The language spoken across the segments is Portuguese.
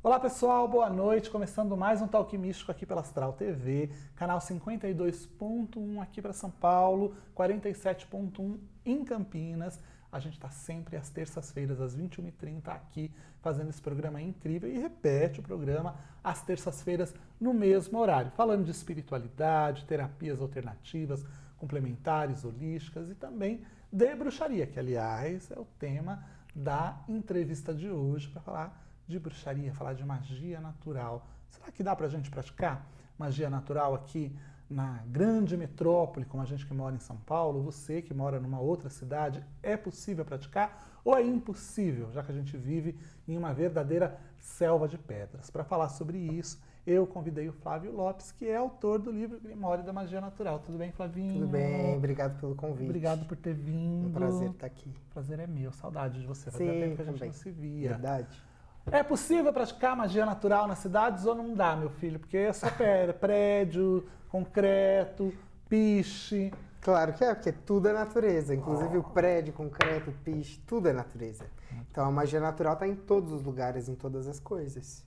Olá pessoal, boa noite. Começando mais um Talk Místico aqui pela Astral TV, canal 52.1 aqui para São Paulo, 47.1 em Campinas. A gente está sempre às terças-feiras, às 21h30 aqui, fazendo esse programa incrível e repete o programa às terças-feiras no mesmo horário, falando de espiritualidade, terapias alternativas, complementares, holísticas e também de bruxaria, que aliás é o tema da entrevista de hoje para falar de bruxaria, falar de magia natural. Será que dá para a gente praticar magia natural aqui na grande metrópole, como a gente que mora em São Paulo, você que mora numa outra cidade, é possível praticar ou é impossível, já que a gente vive em uma verdadeira selva de pedras? Para falar sobre isso, eu convidei o Flávio Lopes, que é autor do livro Grimório da Magia Natural. Tudo bem, Flavinho? Tudo bem, obrigado pelo convite. Obrigado por ter vindo. É um prazer estar aqui. O prazer é meu, saudade de você. Sim, Fazia tempo que a gente também. não se via. Verdade. É possível praticar magia natural nas cidades ou não dá, meu filho? Porque é só prédio, concreto, piche. Claro que é, porque tudo é natureza. Inclusive o prédio, concreto, piche, tudo é natureza. Então a magia natural está em todos os lugares, em todas as coisas.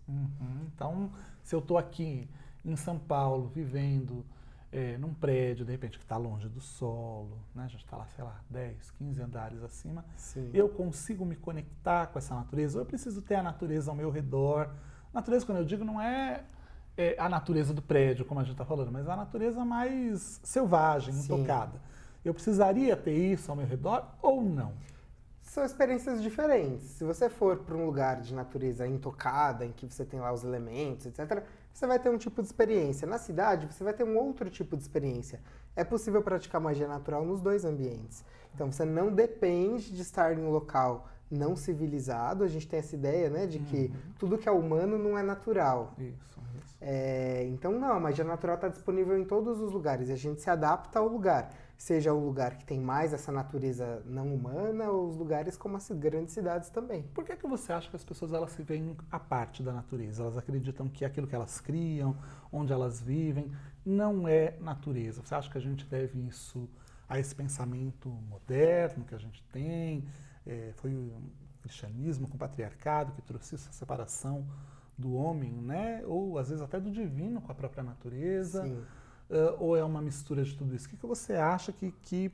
Então, se eu estou aqui em São Paulo, vivendo num prédio, de repente, que está longe do solo, né? A gente está lá, sei lá, 10, 15 andares acima, Sim. eu consigo me conectar com essa natureza, ou eu preciso ter a natureza ao meu redor. Natureza, quando eu digo, não é a natureza do prédio, como a gente está falando, mas a natureza mais selvagem, Sim. intocada. Eu precisaria ter isso ao meu redor ou não? São experiências diferentes. Se você for para um lugar de natureza intocada, em que você tem lá os elementos, etc., você vai ter um tipo de experiência. Na cidade, você vai ter um outro tipo de experiência. É possível praticar magia natural nos dois ambientes. Então, você não depende de estar em um local não civilizado. A gente tem essa ideia, né, de que tudo que é humano não é natural. Isso. Então, não, a magia natural está disponível em todos os lugares e a gente se adapta ao lugar. Seja o lugar que tem mais essa natureza não humana ou os lugares como as grandes cidades também. Por que você acha que as pessoas elas se veem à parte da natureza? Elas acreditam que aquilo que elas criam, onde elas vivem, não é natureza. Você acha que a gente deve isso a esse pensamento moderno que a gente tem? Foi o cristianismo com o patriarcado que trouxe essa separação do homem, né? Ou às vezes até do divino com a própria natureza? Sim. Ou é uma mistura de tudo isso? O que você acha que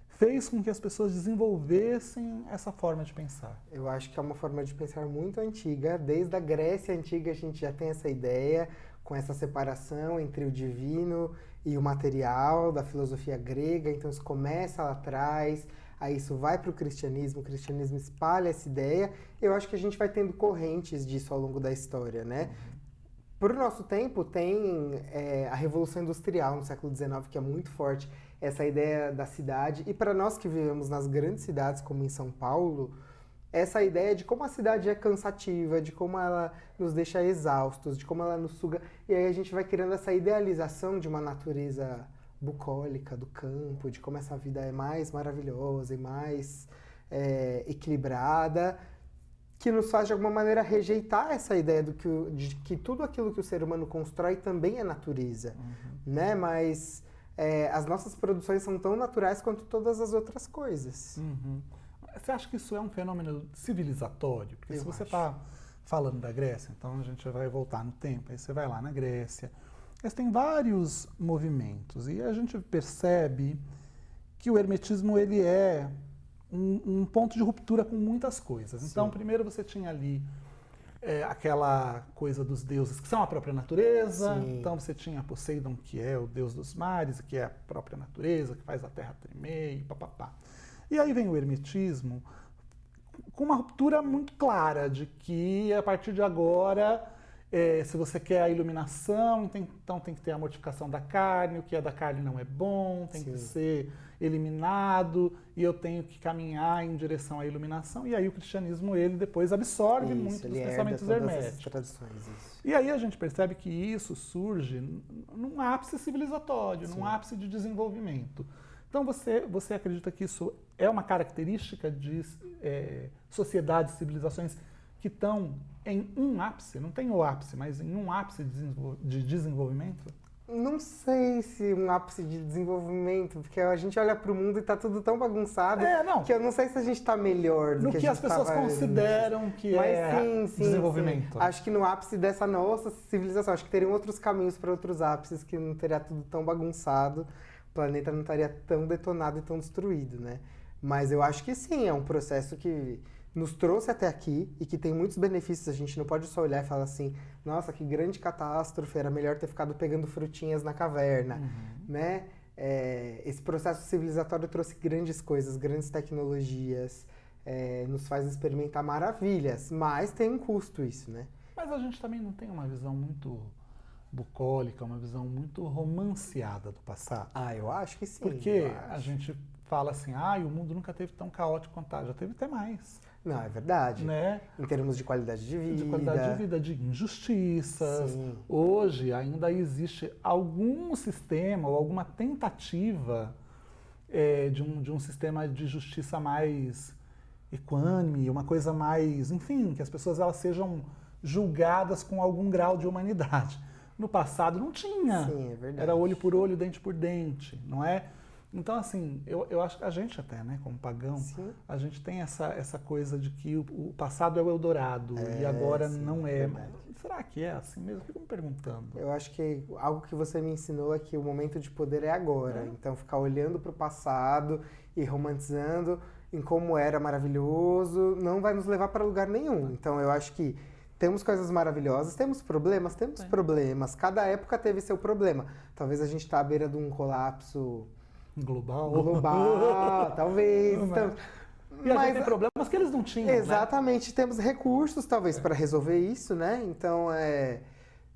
fez com que as pessoas desenvolvessem essa forma de pensar? Eu acho que é uma forma de pensar muito antiga. Desde a Grécia Antiga a gente já tem essa ideia, com essa separação entre o divino e o material da filosofia grega. Então isso começa lá atrás, aí isso vai para o cristianismo espalha essa ideia. Eu acho que a gente vai tendo correntes disso ao longo da história, né? Para o nosso tempo, tem a Revolução Industrial no século XIX, que é muito forte, essa ideia da cidade. E para nós que vivemos nas grandes cidades, como em São Paulo, essa ideia de como a cidade é cansativa, de como ela nos deixa exaustos, de como ela nos suga. E aí a gente vai criando essa idealização de uma natureza bucólica do campo, de como essa vida é mais maravilhosa e mais equilibrada, que nos faz de alguma maneira rejeitar essa ideia de que tudo aquilo que o ser humano constrói também é natureza, né? Mas as nossas produções são tão naturais quanto todas as outras coisas. Você acha que isso é um fenômeno civilizatório? Porque se você acho. está falando da Grécia, então a gente vai voltar no tempo, aí você vai lá na Grécia, mas tem vários movimentos e a gente percebe que o hermetismo ele é um ponto de ruptura com muitas coisas. Então, primeiro você tinha ali aquela coisa dos deuses que são a própria natureza. Sim. Então você tinha Poseidon, que é o deus dos mares, que é a própria natureza, que faz a terra tremer e papapá. E aí vem o hermetismo com uma ruptura muito clara de que a partir de agora, se você quer a iluminação, então tem que ter a mortificação da carne, o que é da carne não é bom, tem que ser eliminado, e eu tenho que caminhar em direção à iluminação. E aí o cristianismo, ele depois absorve muito dos pensamentos herméticos. Tradições, isso. E aí a gente percebe que isso surge num ápice civilizatório, num ápice de desenvolvimento. Então você acredita que isso é uma característica de sociedades, civilizações que estão em um ápice, não tem o ápice, mas em um ápice de desenvolvimento? Não sei se um ápice de desenvolvimento, porque a gente olha para o mundo e tá tudo tão bagunçado Não. que eu não sei se a gente tá melhor do No que a que gente as pessoas tava consideram que Mas é sim, desenvolvimento. sim. Acho que no ápice dessa nossa civilização, acho que teriam outros caminhos para outros ápices que não teria tudo tão bagunçado, o planeta não estaria tão detonado e tão destruído, né? Mas eu acho que sim, é um processo que nos trouxe até aqui e que tem muitos benefícios. A gente não pode só olhar e falar assim, nossa, que grande catástrofe, era melhor ter ficado pegando frutinhas na caverna, né? Esse processo civilizatório trouxe grandes coisas, grandes tecnologias, nos faz experimentar maravilhas, mas tem um custo isso, né? Mas a gente também não tem uma visão muito bucólica, uma visão muito romanceada do passado. Ah, eu acho que sim. Porque a gente fala assim, o mundo nunca teve tão caótico quanto tá, já teve até mais. Não, é verdade. Né? Em termos de qualidade de vida. De qualidade de vida, de injustiças. Sim. Hoje ainda existe algum sistema ou alguma tentativa de um sistema de justiça mais equânime, uma coisa mais, enfim, que as pessoas elas sejam julgadas com algum grau de humanidade. No passado não tinha. Sim, é verdade. Era olho por olho, dente por dente, não é? Então, assim, eu acho que a gente até, né, como pagão, Sim. a gente tem essa coisa de que o passado é o Eldorado e agora sim, não é. verdade. Mas será que é assim mesmo? Fico me perguntando. Eu acho que algo que você me ensinou é que o momento de poder é agora. Então, ficar olhando para o passado e romantizando em como era maravilhoso não vai nos levar para lugar nenhum. Então, eu acho que temos coisas maravilhosas, temos problemas, problemas. Cada época teve seu problema. Talvez a gente está à beira de um colapso global, talvez. Então, e a gente tem problemas que eles não tinham. Exatamente, né? Temos recursos, talvez, para resolver isso, né? Então,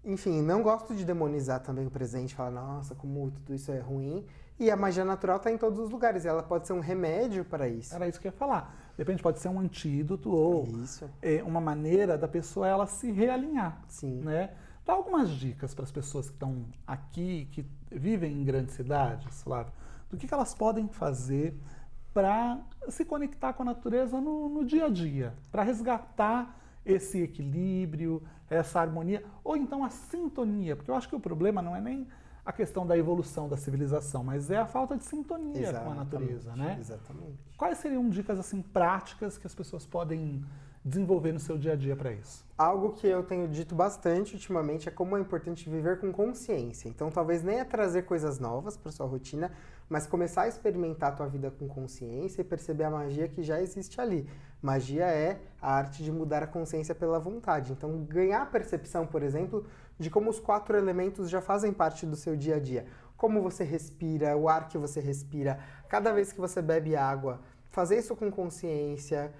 enfim, não gosto de demonizar também o presente, falar, nossa, como tudo isso é ruim. E a magia natural está em todos os lugares, ela pode ser um remédio para isso. Era isso que eu ia falar. De repente pode ser um antídoto ou uma maneira da pessoa ela se realinhar. Sim. Né? Dá algumas dicas para as pessoas que estão aqui, que vivem em grandes cidades, Flávio, do que elas podem fazer para se conectar com a natureza no dia a dia, para resgatar esse equilíbrio, essa harmonia, ou então a sintonia, porque eu acho que o problema não é nem a questão da evolução da civilização, mas é a falta de sintonia com a natureza, né? Exatamente. Quais seriam dicas assim práticas que as pessoas podem desenvolver no seu dia a dia para isso? Algo que eu tenho dito bastante ultimamente é como é importante viver com consciência. Então, talvez nem é trazer coisas novas para sua rotina, mas começar a experimentar a tua vida com consciência e perceber a magia que já existe ali. Magia é a arte de mudar a consciência pela vontade. Então, ganhar a percepção, por exemplo, de como os 4 elementos já fazem parte do seu dia a dia. Como você respira, o ar que você respira, cada vez que você bebe água, fazer isso com consciência,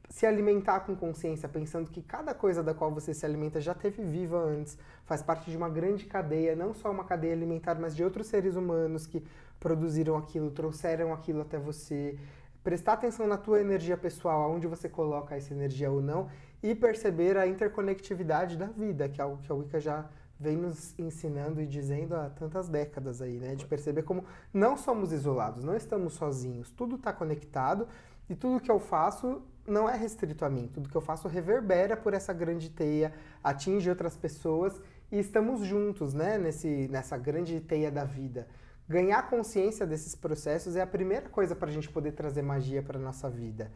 se alimentar com consciência, pensando que cada coisa da qual você se alimenta já esteve viva antes, faz parte de uma grande cadeia, não só uma cadeia alimentar, mas de outros seres humanos que produziram aquilo, trouxeram aquilo até você. Prestar atenção na tua energia pessoal, aonde você coloca essa energia ou não, e perceber a interconectividade da vida, que é algo que a Wicca já vem nos ensinando e dizendo há tantas décadas aí, né? De perceber como não somos isolados, não estamos sozinhos, tudo está conectado e tudo que eu faço não é restrito a mim, tudo que eu faço reverbera por essa grande teia, atinge outras pessoas e estamos juntos, né? Nessa grande teia da vida. Ganhar consciência desses processos é a primeira coisa para a gente poder trazer magia para a nossa vida.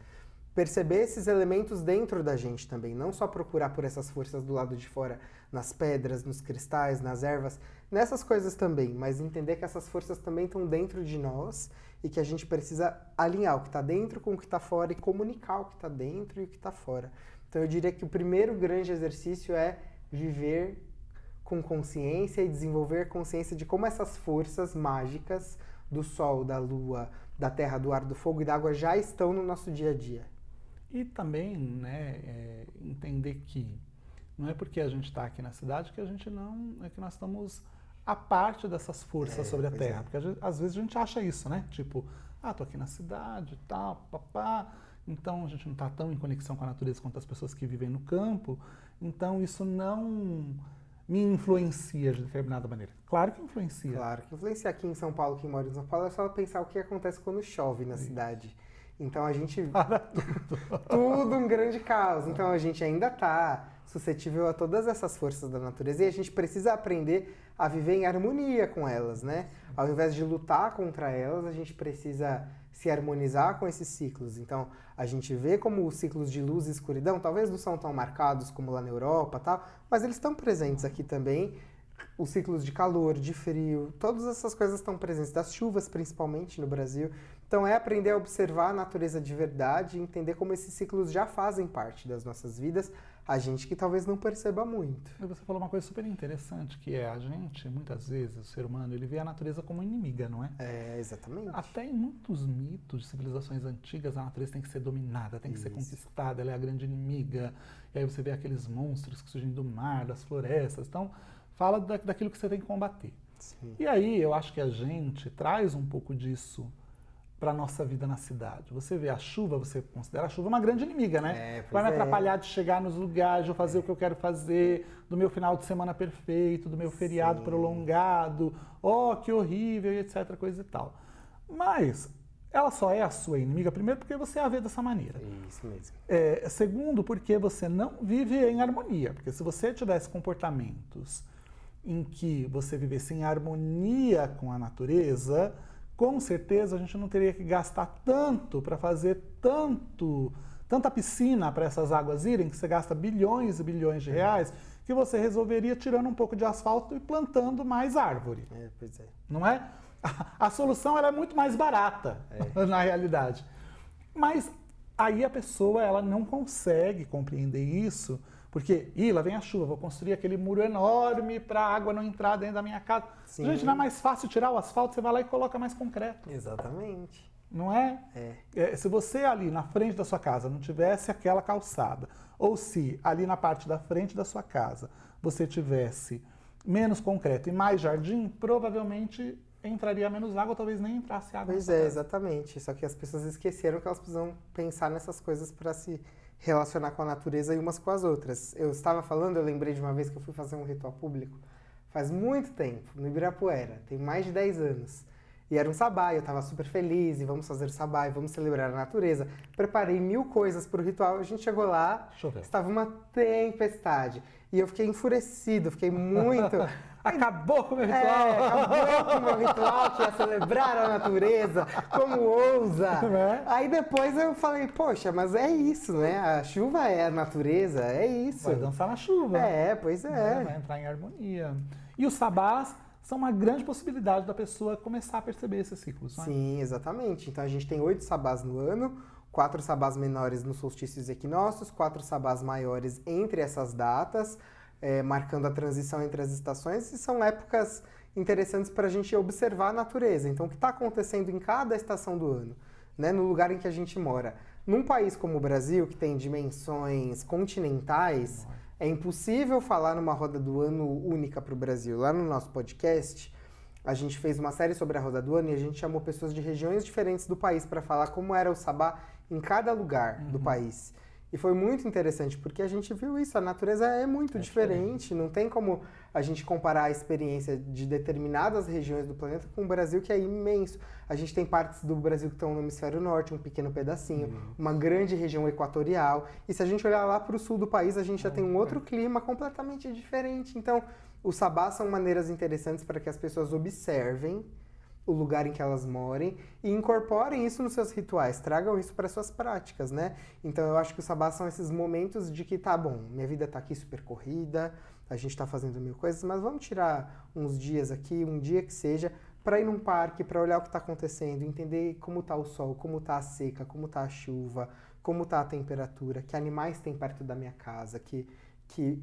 Perceber esses elementos dentro da gente também, não só procurar por essas forças do lado de fora, nas pedras, nos cristais, nas ervas, nessas coisas também, mas entender que essas forças também estão dentro de nós e que a gente precisa alinhar o que está dentro com o que está fora e comunicar o que está dentro e o que está fora. Então eu diria que o primeiro grande exercício é viver com consciência e desenvolver consciência de como essas forças mágicas do sol, da lua, da terra, do ar, do fogo e da água já estão no nosso dia a dia. E também, né, entender que não é porque a gente está aqui na cidade que a gente não, é que nós estamos a parte dessas forças sobre a Terra. Porque às vezes a gente acha isso, né? Tipo, tô aqui na cidade e tal, papá. Então a gente não está tão em conexão com a natureza quanto as pessoas que vivem no campo. Então isso não me influencia de determinada maneira. Claro que influencia. Claro que influencia. Aqui em São Paulo, quem mora em São Paulo, é só pensar o que acontece quando chove na cidade. Então a gente... Tudo um grande caos. Então a gente ainda está suscetível a todas essas forças da natureza e a gente precisa aprender a viver em harmonia com elas, né? Ao invés de lutar contra elas, a gente precisa se harmonizar com esses ciclos. Então, a gente vê como os ciclos de luz e escuridão, talvez não são tão marcados como lá na Europa, tal, mas eles estão presentes aqui também. Os ciclos de calor, de frio, todas essas coisas estão presentes, das chuvas principalmente no Brasil. Então, é aprender a observar a natureza de verdade e entender como esses ciclos já fazem parte das nossas vidas, a gente que talvez não perceba muito. E você falou uma coisa super interessante, que é a gente, muitas vezes, o ser humano, ele vê a natureza como inimiga, não é? É, exatamente. Até em muitos mitos de civilizações antigas, a natureza tem que ser dominada, tem que ser conquistada, ela é a grande inimiga. E aí você vê aqueles monstros que surgem do mar, das florestas. Então, fala daquilo que você tem que combater. Sim. E aí, eu acho que a gente traz um pouco disso para a nossa vida na cidade. Você vê a chuva, você considera a chuva uma grande inimiga, né? Vai me atrapalhar de chegar nos lugares, de eu fazer o que eu quero fazer, do meu final de semana perfeito, do meu feriado prolongado, que horrível, e etc, coisa e tal. Mas ela só é a sua inimiga, primeiro, porque você a vê dessa maneira. Isso mesmo. Segundo, porque você não vive em harmonia. Porque se você tivesse comportamentos em que você vivesse em harmonia com a natureza, com certeza a gente não teria que gastar tanto para fazer tanta piscina para essas águas irem, que você gasta bilhões e bilhões de reais, que você resolveria tirando um pouco de asfalto e plantando mais árvore. Pois é. Não é? A solução ela é muito mais barata, na realidade. Mas aí a pessoa ela não consegue compreender isso, porque, lá vem a chuva, vou construir aquele muro enorme para a água não entrar dentro da minha casa. Sim. Gente, não é mais fácil tirar o asfalto, você vai lá e coloca mais concreto. Exatamente. Não é? Se você ali na frente da sua casa não tivesse aquela calçada, ou se ali na parte da frente da sua casa você tivesse menos concreto e mais jardim, provavelmente entraria menos água, ou talvez nem entrasse água. Pois é, exatamente. Só que as pessoas esqueceram que elas precisam pensar nessas coisas para se relacionar com a natureza e umas com as outras. Eu estava falando, eu lembrei de uma vez que eu fui fazer um ritual público, faz muito tempo, no Ibirapuera, tem mais de 10 anos. E era um sabá, eu estava super feliz, e vamos fazer o sabá, e vamos celebrar a natureza. Preparei 1000 coisas para o ritual, a gente chegou lá, estava uma tempestade. E eu fiquei enfurecido, fiquei muito... Acabou com o meu ritual! Acabou com o meu ritual, que ia celebrar a natureza, como ousa! Aí depois eu falei, poxa, mas é isso, né? A chuva é a natureza, é isso. Vai dançar na chuva. Pois é. Vai entrar em harmonia. E os sabás são uma grande possibilidade da pessoa começar a perceber esses ciclos, não é? Sim, exatamente. Então a gente tem 8 sabás no ano, 4 sabás menores nos solstícios e equinócios, 4 sabás maiores entre essas datas, marcando a transição entre as estações, e são épocas interessantes para a gente observar a natureza. Então, o que está acontecendo em cada estação do ano, né, no lugar em que a gente mora. Num país como o Brasil, que tem dimensões continentais, é impossível falar numa roda do ano única para o Brasil. Lá no nosso podcast, a gente fez uma série sobre a roda do ano e a gente chamou pessoas de regiões diferentes do país para falar como era o sabá em cada lugar do país. E foi muito interessante, porque a gente viu isso, a natureza é muito diferente, não tem como a gente comparar a experiência de determinadas regiões do planeta com o Brasil, que é imenso. A gente tem partes do Brasil que estão no hemisfério norte, um pequeno pedacinho, uma grande região equatorial, e se a gente olhar lá para o sul do país, a gente já tem um outro clima completamente diferente. Então, os sabás são maneiras interessantes para que as pessoas observem o lugar em que elas morem e incorporem isso nos seus rituais, tragam isso para suas práticas, né? Então eu acho que os sabás são esses momentos de que tá bom, minha vida tá aqui super corrida, a gente tá fazendo 1000 coisas, mas vamos tirar uns dias aqui, um dia que seja, para ir num parque, para olhar o que está acontecendo, entender como tá o sol, como tá a seca, como tá a chuva, como tá a temperatura, que animais tem perto da minha casa, que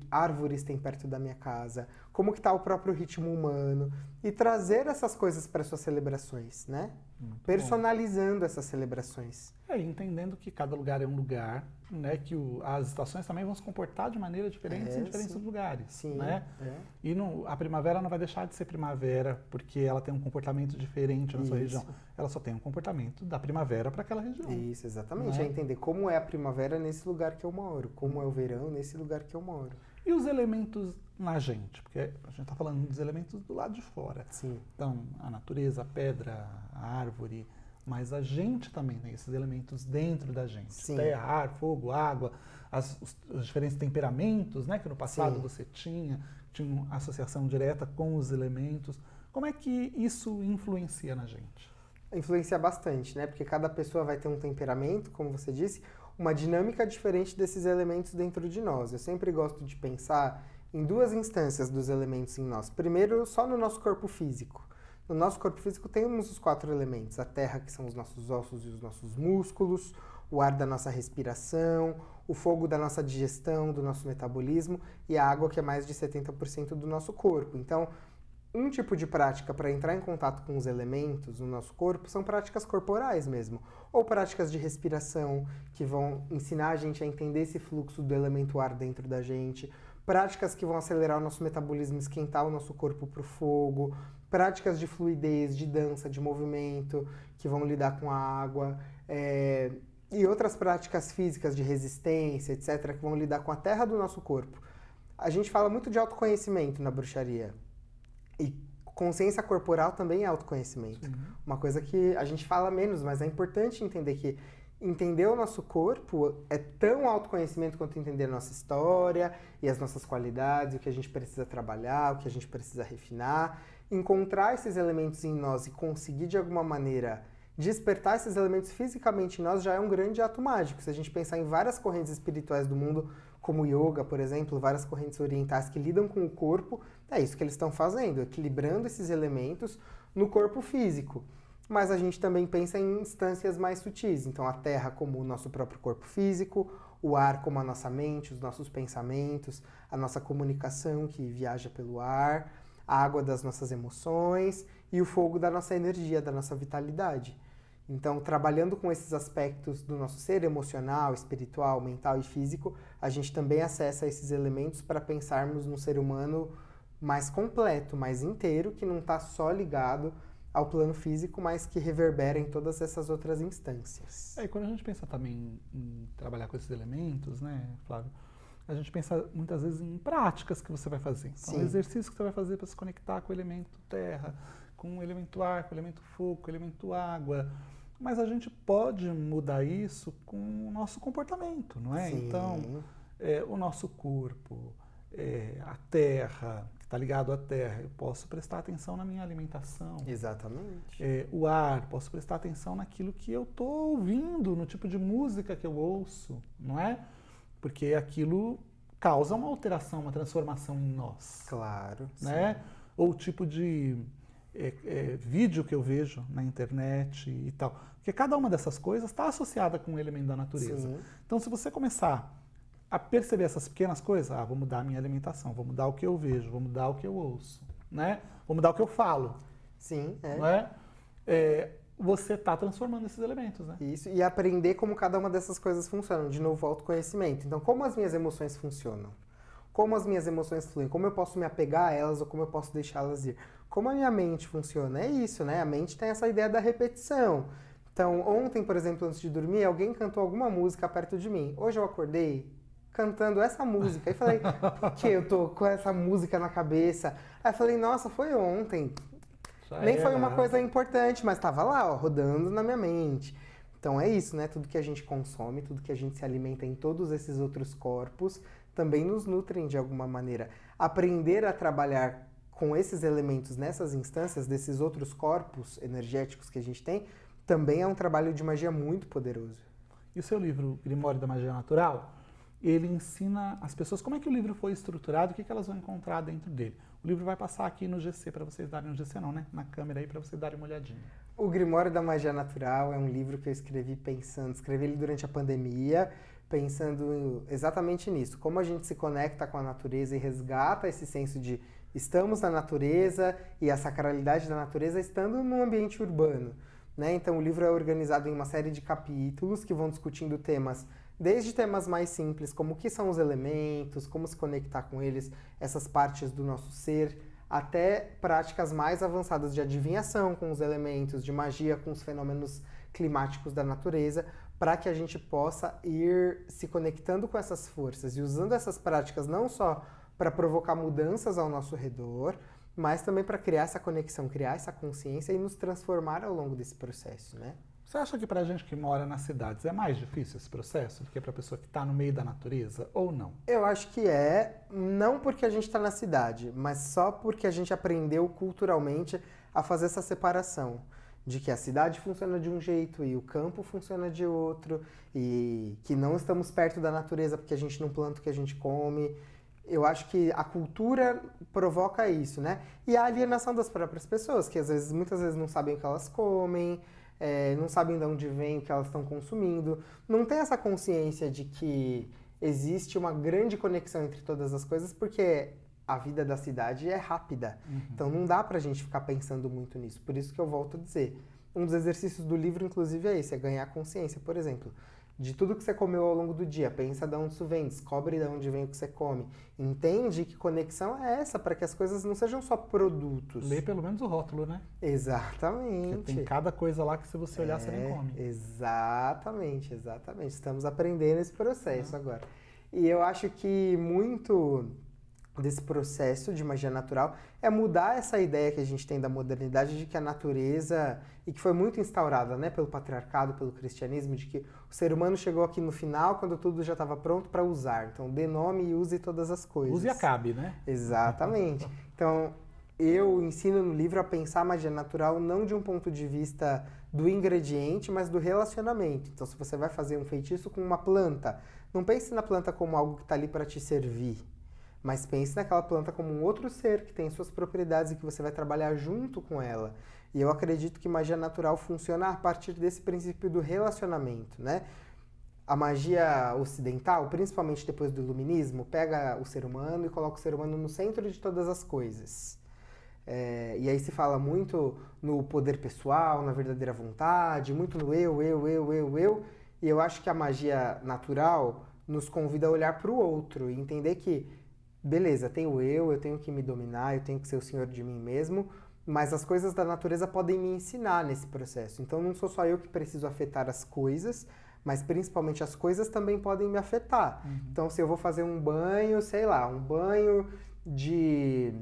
árvores tem perto da minha casa, como que está o próprio ritmo humano, e trazer essas coisas para suas celebrações, né? Muito personalizando essas celebrações. Entendendo que cada lugar é um lugar, né? Que as estações também vão se comportar de maneira diferente em diferentes lugares, sim, né? E a primavera não vai deixar de ser primavera porque ela tem um comportamento diferente na sua região. Ela só tem um comportamento da primavera para aquela região. Isso, exatamente. É entender como é a primavera nesse lugar que eu moro, como é o verão nesse lugar que eu moro. E os elementos na gente? Porque a gente está falando dos elementos do lado de fora. Sim. Então, a natureza, a pedra, a árvore, mas a gente também tem esses elementos dentro da gente. Sim. Terra, ar, fogo, água, os diferentes temperamentos, né, que no passado Sim. você tinha uma associação direta com os elementos. Como é que isso influencia na gente? Influencia bastante, né? Porque cada pessoa vai ter um temperamento, como você disse, uma dinâmica diferente desses elementos dentro de nós. Eu sempre gosto de pensar em duas instâncias dos elementos em nós. Primeiro, só no nosso corpo físico. No nosso corpo físico temos os 4 elementos: a terra, que são os nossos ossos e os nossos músculos, o ar da nossa respiração, o fogo da nossa digestão, do nosso metabolismo, e a água, que é mais de 70% do nosso corpo. Então, um tipo de prática para entrar em contato com os elementos no nosso corpo são práticas corporais mesmo, ou práticas de respiração que vão ensinar a gente a entender esse fluxo do elemento ar dentro da gente, práticas que vão acelerar o nosso metabolismo, esquentar o nosso corpo para o fogo, práticas de fluidez, de dança, de movimento, que vão lidar com a água, e outras práticas físicas de resistência, etc., que vão lidar com a terra do nosso corpo. A gente fala muito de autoconhecimento na bruxaria. E consciência corporal também é autoconhecimento. Uma coisa que a gente fala menos, mas é importante entender que entender o nosso corpo é tão autoconhecimento quanto entender a nossa história e as nossas qualidades, o que a gente precisa trabalhar, o que a gente precisa refinar. Encontrar esses elementos em nós e conseguir, de alguma maneira, despertar esses elementos fisicamente em nós já é um grande ato mágico. Se a gente pensar em várias correntes espirituais do mundo, como o yoga, por exemplo, várias correntes orientais que lidam com o corpo, é isso que eles estão fazendo, equilibrando esses elementos no corpo físico. Mas a gente também pensa em instâncias mais sutis, então a terra como o nosso próprio corpo físico, o ar como a nossa mente, os nossos pensamentos, a nossa comunicação que viaja pelo ar, a água das nossas emoções e o fogo da nossa energia, da nossa vitalidade. Então, trabalhando com esses aspectos do nosso ser emocional, espiritual, mental e físico, a gente também acessa esses elementos para pensarmos num ser humano mais completo, mais inteiro, que não está só ligado ao plano físico, mas que reverbera em todas essas outras instâncias. E quando a gente pensa também em trabalhar com esses elementos, né, Flávio, a gente pensa muitas vezes em práticas que você vai fazer. Então, exercícios que você vai fazer para se conectar com o elemento terra, com o elemento ar, com o elemento fogo, com o elemento água. Mas a gente pode mudar isso com o nosso comportamento, não é? Sim. Então, o nosso corpo, a terra, que está ligado à terra, eu posso prestar atenção na minha alimentação. Exatamente. O ar, posso prestar atenção naquilo que eu estou ouvindo, no tipo de música que eu ouço, não é? Porque aquilo causa uma alteração, uma transformação em nós. Claro. Né? Sim. Ou o tipo de vídeo que eu vejo na internet e tal. Porque cada uma dessas coisas está associada com um elemento da natureza. Sim. Então, se você começar a perceber essas pequenas coisas, vou mudar a minha alimentação, vou mudar o que eu vejo, vou mudar o que eu ouço, né? Vou mudar o que eu falo. Sim, não é? Você está transformando esses elementos, né? Isso, e aprender como cada uma dessas coisas funcionam. De novo, autoconhecimento. Então, como as minhas emoções funcionam? Como as minhas emoções fluem? Como eu posso me apegar a elas ou como eu posso deixá-las ir? Como a minha mente funciona? É isso, né? A mente tem essa ideia da repetição. Então, ontem, por exemplo, antes de dormir, alguém cantou alguma música perto de mim. Hoje eu acordei cantando essa música. E falei, por que eu tô com essa música na cabeça? Aí eu falei, nossa, foi ontem. Nem foi uma coisa importante, mas estava lá, rodando na minha mente. Então é isso, né? Tudo que a gente consome, tudo que a gente se alimenta em todos esses outros corpos também nos nutrem de alguma maneira. Aprender a trabalhar com esses elementos nessas instâncias, desses outros corpos energéticos que a gente tem, também é um trabalho de magia muito poderoso. E o seu livro, Grimório da Magia Natural, ele ensina as pessoas como é que o livro foi estruturado, o que elas vão encontrar dentro dele. O livro vai passar aqui no GC para vocês darem, no GC não, né? Na câmera aí para vocês darem uma olhadinha. O Grimório da Magia Natural é um livro que eu escrevi ele durante a pandemia, pensando exatamente nisso, como a gente se conecta com a natureza e resgata esse senso de estamos na natureza e a sacralidade da natureza estando num ambiente urbano, né? Então o livro é organizado em uma série de capítulos que vão discutindo temas, desde temas mais simples, como o que são os elementos, como se conectar com eles, essas partes do nosso ser, até práticas mais avançadas de adivinhação com os elementos, de magia com os fenômenos climáticos da natureza, para que a gente possa ir se conectando com essas forças e usando essas práticas não só para provocar mudanças ao nosso redor, mas também para criar essa conexão, criar essa consciência e nos transformar ao longo desse processo, né? Você acha que pra gente que mora nas cidades é mais difícil esse processo do que pra pessoa que tá no meio da natureza ou não? Eu acho que não porque a gente está na cidade, mas só porque a gente aprendeu culturalmente a fazer essa separação. De que a cidade funciona de um jeito e o campo funciona de outro, e que não estamos perto da natureza porque a gente não planta o que a gente come. Eu acho que a cultura provoca isso, né? E a alienação das próprias pessoas, que muitas vezes não sabem o que elas comem, não sabem de onde vem o que elas estão consumindo, não tem essa consciência de que existe uma grande conexão entre todas as coisas, porque a vida da cidade é rápida. Então não dá pra gente ficar pensando muito nisso. Por isso que eu volto a dizer, um dos exercícios do livro, inclusive, é esse, é ganhar consciência, por exemplo, de tudo que você comeu ao longo do dia. Pensa de onde isso vem, descobre de onde vem o que você come. Entende que conexão é essa, para que as coisas não sejam só produtos. Lê pelo menos o rótulo, né? Exatamente. Porque tem cada coisa lá que se você olhar, você nem come. Exatamente. Estamos aprendendo esse processo agora. E eu acho que muito desse processo de magia natural é mudar essa ideia que a gente tem da modernidade de que a natureza, e que foi muito instaurada, né, pelo patriarcado, pelo cristianismo, de que o ser humano chegou aqui no final quando tudo já estava pronto para usar. Então dê nome e use todas as coisas. Use e acabe, né? Exatamente. Então eu ensino no livro a pensar a magia natural não de um ponto de vista do ingrediente, mas do relacionamento. Então se você vai fazer um feitiço com uma planta, não pense na planta como algo que está ali para te servir, mas pense naquela planta como um outro ser que tem suas propriedades e que você vai trabalhar junto com ela. E eu acredito que magia natural funciona a partir desse princípio do relacionamento, né? A magia ocidental, principalmente depois do iluminismo, pega o ser humano e coloca o ser humano no centro de todas as coisas. E aí se fala muito no poder pessoal, na verdadeira vontade, muito no eu. E eu acho que a magia natural nos convida a olhar para o outro e entender que beleza, tem o eu tenho que me dominar, eu tenho que ser o senhor de mim mesmo, mas as coisas da natureza podem me ensinar nesse processo. Então não sou só eu que preciso afetar as coisas, mas principalmente as coisas também podem me afetar. Então se eu vou fazer um banho, sei lá, um banho de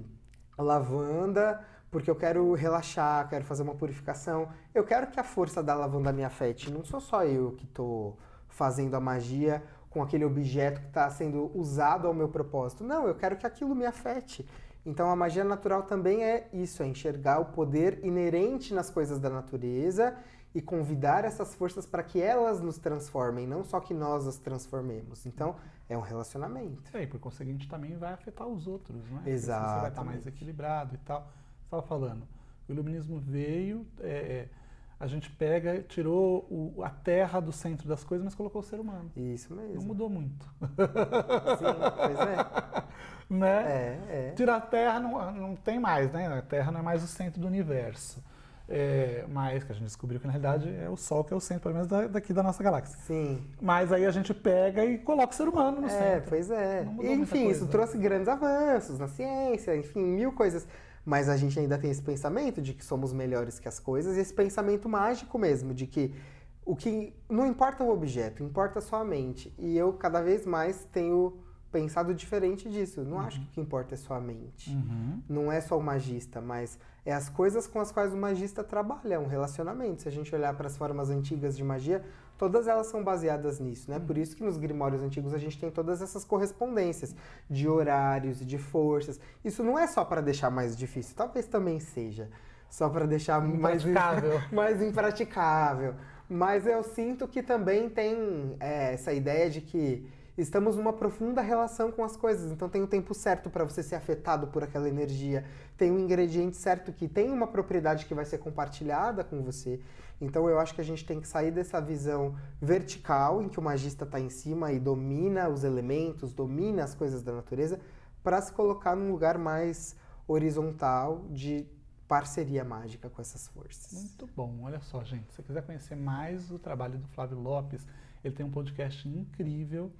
lavanda, porque eu quero relaxar, quero fazer uma purificação, eu quero que a força da lavanda me afete, não sou só eu que estou fazendo a magia com aquele objeto que está sendo usado ao meu propósito. Não, eu quero que aquilo me afete. Então a magia natural também é isso, é enxergar o poder inerente nas coisas da natureza e convidar essas forças para que elas nos transformem, não só que nós as transformemos. Então é um relacionamento. E por conseguinte também vai afetar os outros, né? Exato. Você vai estar mais equilibrado e tal. Você estava falando, o iluminismo veio, a gente tirou a terra do centro das coisas, mas colocou o ser humano. Isso mesmo. Não mudou muito. Sim, pois é. Né? Tirar a terra não tem mais, né? A terra não é mais o centro do universo. Mas que a gente descobriu que na realidade é o Sol que é o centro, pelo menos daqui da nossa galáxia. Sim. Mas aí a gente pega e coloca o ser humano no centro. Pois é. E, enfim, isso trouxe grandes avanços na ciência, enfim, mil coisas. Mas a gente ainda tem esse pensamento de que somos melhores que as coisas, e esse pensamento mágico mesmo, de que o que não importa o objeto, importa só a mente. E eu cada vez mais tenho pensado diferente disso. Não acho que o que importa é só a mente. Não é só o magista, mas é as coisas com as quais o magista trabalha, um relacionamento. Se a gente olhar para as formas antigas de magia, todas elas são baseadas nisso, né? Por isso que nos grimórios antigos a gente tem todas essas correspondências de horários e de forças. Isso não é só para deixar mais difícil, talvez também seja. Só para deixar mais impraticável. Mas eu sinto que também tem essa ideia de que estamos numa profunda relação com as coisas. Então tem o tempo certo para você ser afetado por aquela energia. Tem um ingrediente certo que tem uma propriedade que vai ser compartilhada com você. Então eu acho que a gente tem que sair dessa visão vertical, em que o magista está em cima e domina os elementos, domina as coisas da natureza, para se colocar num lugar mais horizontal de parceria mágica com essas forças. Muito bom. Olha só, gente. Se você quiser conhecer mais o trabalho do Flávio Lopes, ele tem um podcast incrível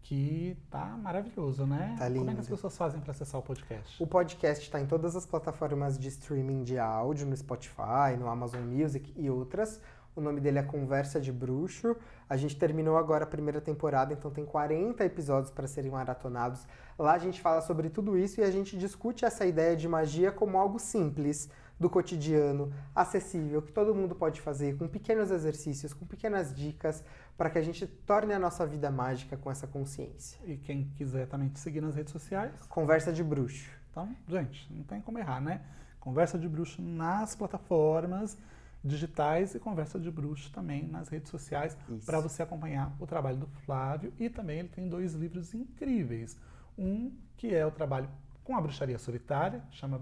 que tá maravilhoso, né? Tá lindo. Como é que as pessoas fazem para acessar o podcast? O podcast está em todas as plataformas de streaming de áudio, no Spotify, no Amazon Music e outras. O nome dele é Conversa de Bruxo. A gente terminou agora a primeira temporada, então tem 40 episódios para serem maratonados. Lá a gente fala sobre tudo isso e a gente discute essa ideia de magia como algo simples. do cotidiano, acessível, que todo mundo pode fazer, com pequenos exercícios, com pequenas dicas, para que a gente torne a nossa vida mágica com essa consciência. E quem quiser também te seguir nas redes sociais. Conversa de Bruxo. Então, gente, não tem como errar, né? Conversa de Bruxo nas plataformas digitais e Conversa de Bruxo também nas redes sociais, para você acompanhar o trabalho do Flávio. E também ele tem 2 livros incríveis. Um que é o trabalho com a bruxaria solitária, chama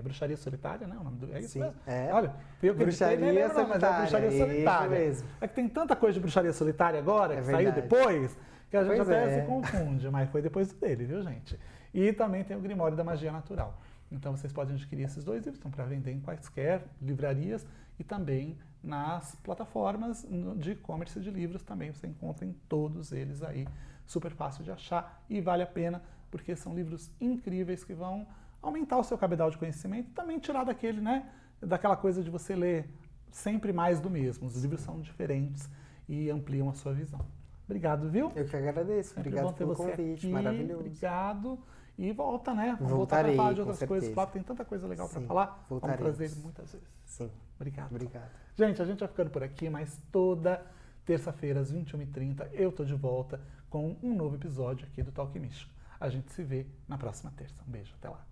Bruxaria Solitária, né? O nome é isso Sim, mesmo? é. Olha, eu que Bruxaria mas é Bruxaria Solitária. Isso mesmo. É que tem tanta coisa de Bruxaria Solitária agora, É que saiu verdade. depois, que a gente Pois até é. se confunde, mas foi depois dele, viu, gente? E também tem o Grimório da Magia Natural. Então vocês podem adquirir esses 2 livros, estão para vender em quaisquer livrarias e também nas plataformas de e-commerce de livros também. Você encontra em todos eles aí, super fácil de achar e vale a pena, porque são livros incríveis que vão aumentar o seu cabedal de conhecimento e também tirar daquele, né, daquela coisa de você ler sempre mais do mesmo. Os livros são diferentes e ampliam a sua visão. Obrigado, viu? Eu que agradeço. Sempre Obrigado bom ter pelo você convite, aqui. maravilhoso. Obrigado. E volta, né? Vamos Voltarei, voltar para falar de com outras coisas. certeza. Claro, tem tanta coisa legal para Sim, falar. voltaremos. Vamos trazer ele muitas vezes. Sim. Obrigado. Obrigado. Gente, a gente vai ficando por aqui, mas toda terça-feira, às 21h30, eu tô de volta com um novo episódio aqui do Talk Místico. A gente se vê na próxima terça. Um beijo, até lá.